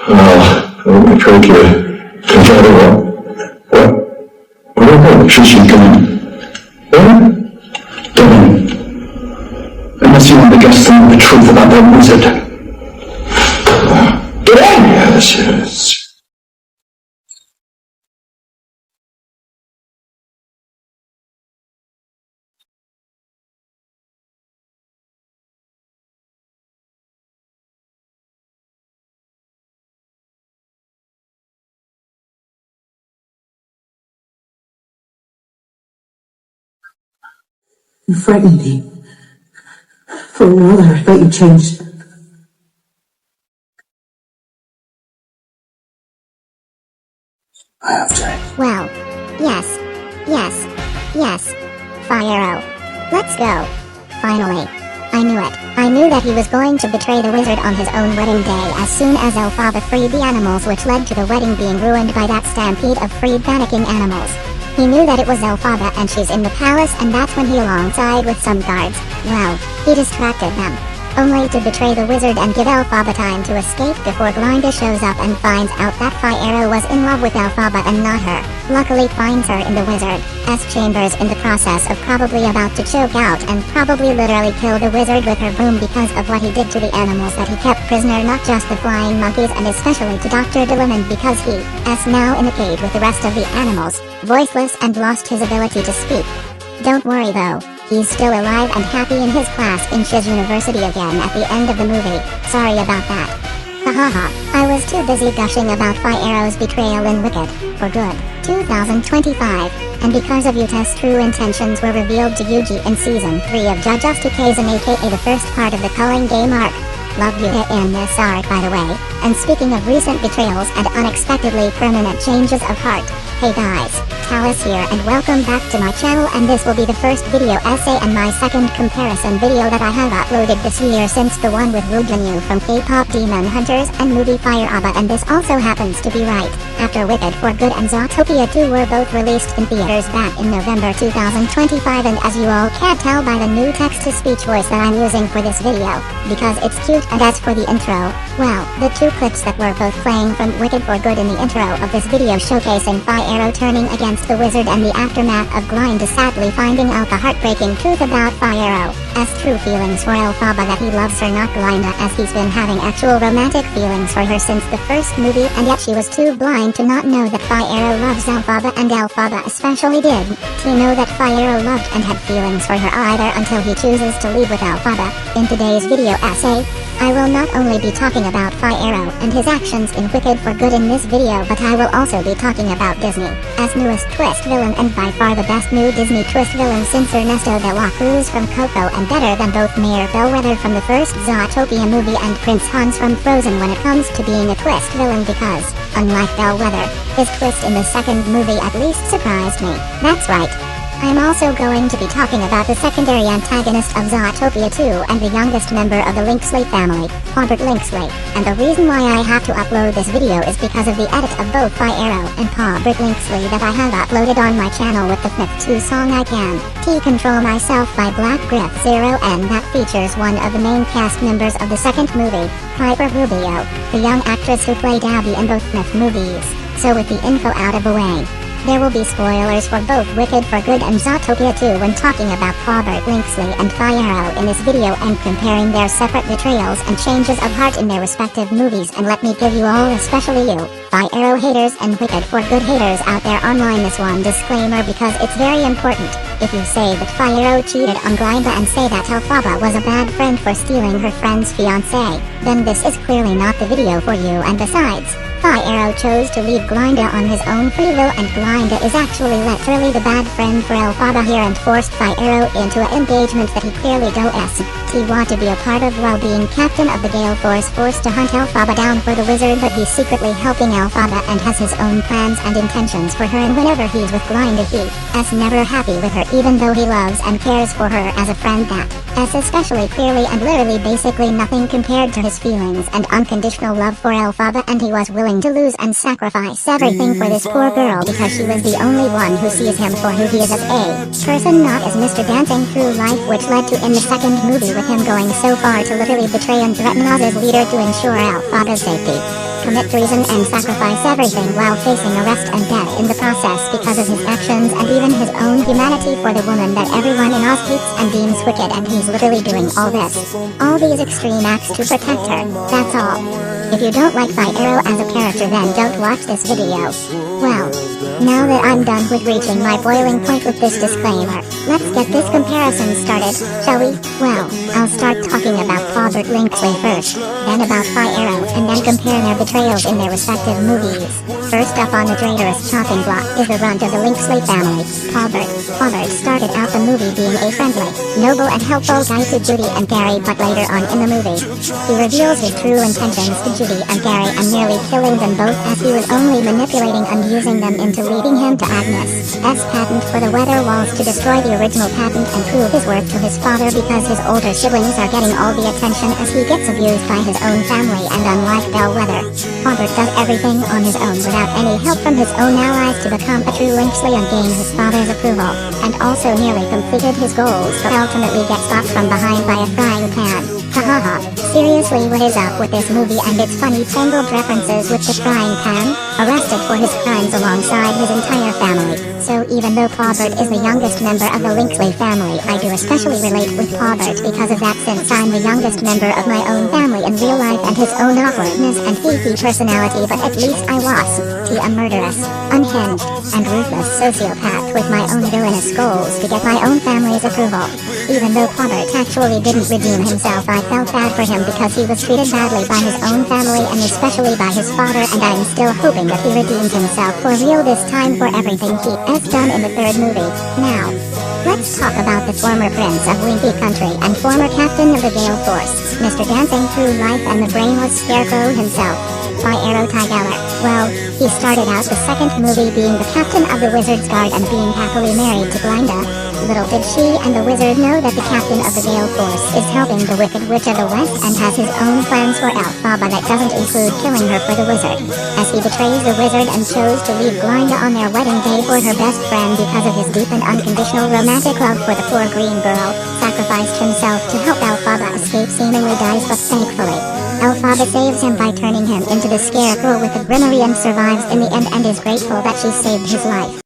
我抽起看下的我是谁跟unless you want to guess some of the truth about that wizard. Get in! Yes. You frightened me. For a while I thought you changed. I have changed. Well, yes. Fiyero. Let's go. Finally. I knew it. I knew that he was going to betray the wizard on his own wedding day as soon as Elphaba freed the animals, which led to the wedding being ruined by that stampede of freed panicking animals. He knew that it was Elphaba and she's in the palace, and that's when he, alongside with some guards, well, he distracted them. Only to betray the wizard and give Elphaba time to escape before Glinda shows up and finds out that Fiyero was in love with Elphaba and not her. Luckily finds her in the wizard's chambers in the process of probably about to choke out and probably literally kill the wizard with her broom because of what he did to the animals that he kept prisoner, not just the flying monkeys, and especially to Dr. Delimon because he is now in the cage with the rest of the animals, voiceless and lost his ability to speak. Don't worry though. He's still alive and happy in his class in Shiz University again at the end of the movie. Sorry about that. Hahaha, I was too busy gushing about Fiyero's betrayal in Wicked, for Good, 2025, and because of Yuta's true intentions were revealed to Yuji in Season 3 of Jujutsu Kaisen, aka the first part of the Culling Game arc. Love Yuta in this arc, by the way. And speaking of recent betrayals and unexpectedly permanent changes of heart, hey guys, Talis here and welcome back to my channel, and this will be the first video essay and my second comparison video that I have uploaded this year since the one with Woo Junyu from K-pop Demon Hunters and movie Fiyero, and this also happens to be right after Wicked for Good and Zootopia 2 were both released in theaters back in November 2025, and as you all can tell by the new text-to-speech voice that I'm using for this video, because it's cute. And as for the intro, well, the two clips that were both playing from Wicked for Good in the intro of this video showcasing Fiyero turning against the wizard and the aftermath of Glinda sadly finding out the heartbreaking truth about Fiyero's true feelings for Elphaba, that he loves her, not Glinda, as he's been having actual romantic feelings for her since the first movie, and yet she was too blind to not know that Fiyero loves Elphaba, and Elphaba especially did to know that Fiyero loved and had feelings for her either until he chooses to leave with Elphaba. In today's video essay, I will not only be talking about Fiyero and his actions in Wicked for Good in this video, but I will also be talking about Disney as newest twist villain, and by far the best new Disney twist villain since Ernesto de la Cruz from Coco, and better than both Mayor Bellwether from the first Zootopia movie and Prince Hans from Frozen when it comes to being a twist villain, because, unlike Bellwether, his twist in the second movie at least surprised me. That's right. I'm also going to be talking about the secondary antagonist of Zootopia 2 and the youngest member of the Lynxley family, Pawbert Lynxley, and the reason why I have to upload this video is because of the edit of both Fiyero and Pawbert Lynxley that I have uploaded on my channel with the Myth 2 song I Can Control Myself by Black Griff 0N that features one of the main cast members of the second movie, Piper Rubio, the young actress who played Abby in both Myth movies. So with the info out of the way, there will be spoilers for both Wicked for Good and Zootopia 2 when talking about Pawbert Lynxley and Fiyero in this video and comparing their separate betrayals and changes of heart in their respective movies. And let me give you all, especially you, Fiyero haters and Wicked for Good haters out there online, this one disclaimer because it's very important. If you say that Fiyero cheated on Glinda and say that Elphaba was a bad friend for stealing her friend's fiancé, then this is clearly not the video for you. And besides, Fiyero chose to leave Glinda on his own free will, and Glinda is actually literally the bad friend for Elphaba here and forced Fiyero into an engagement that he clearly don't want to be a part of while being captain of the Gale Force, forced to hunt Elphaba down for the wizard, but he's secretly helping Elphaba and has his own plans and intentions for her, and whenever he's with Glinda he is never happy with her even though he loves and cares for her as a friend. That is especially clearly and literally basically nothing compared to his feelings and unconditional love for Elphaba, and he was willing to lose and sacrifice everything for this poor girl because she was the only one who sees him for who he is as a person, not as Mr. Dancing Through Life, which led to in the second movie with him going so far to literally betray and threaten Oz's leader to ensure Elphaba's safety. commit treason and sacrifice everything while facing arrest and death in the process because of his actions and even his own humanity for the woman that everyone in Oz hates and deems wicked, and he's literally doing all these extreme acts to protect her. That's all. If you don't like Fiyero as a character, then don't watch this video. Well, now that I'm done with reaching my boiling point with this disclaimer, let's get this comparison started, shall we? Well, I'll start talking about Pawbert Lynxley first, then about Fiyero, and then compare their betrayals in their respective movies. First up on the traitorous chopping block is the runt of the Lynxley family, Pawbert. Pawbert started out the movie being a friendly, noble and helpful guy to Judy and Gary, but later on in the movie, he reveals his true intentions to Judy and Gary and nearly killing them both, as he was only manipulating and using them into leading him to Agnes' patent for the weather walls to destroy the original patent and prove his worth to his father, because his older siblings are getting all the attention as he gets abused by his own family, and unlike Bellwether, Pawbert does everything on his own without any help from his own allies to become a true Lynxley and gain his father's approval, and also nearly completed his goals but ultimately gets stopped from behind by a frying pan. Hahaha, seriously, what is up with this movie and its funny Tangled references with the frying pan? Arrested for his crimes alongside his entire family. So even though Pawbert is the youngest member of the Lynxley family, I do especially relate with Pawbert because of that, since I'm the youngest member of my own family in real life, and his own awkwardness and geeky personality, but at least I was a murderous, unhinged, and ruthless sociopath with my own villainous goals to get my own family's approval. Even though Pawbert actually didn't redeem himself, I felt bad for him because he was treated badly by his own family and especially by his father, and I'm still hoping that he redeems himself for real this time for everything he has done in the third movie. Now, let's talk about the former prince of Wimpy Country and former captain of the Gale Force, Mr. Dancing Through Life and the brainless Scarecrow himself, Fiyero Tigelaar. Well, he started out the second movie being the captain of the Wizard's Guard and being happily married to Glinda. Little did she and the wizard know that the captain of the Gale Force is helping the Wicked Witch of the West and has his own plans for Elphaba that doesn't include killing her for the wizard, as he betrays the wizard and chose to leave Glinda on their wedding day for her best friend because of his deep and unconditional romantic love for the poor green girl, sacrificed himself to help Elphaba escape, seemingly dies, but thankfully, Elphaba saves him by turning him into the Scarecrow with the Grimmery and survives in the end and is grateful that she saved his life.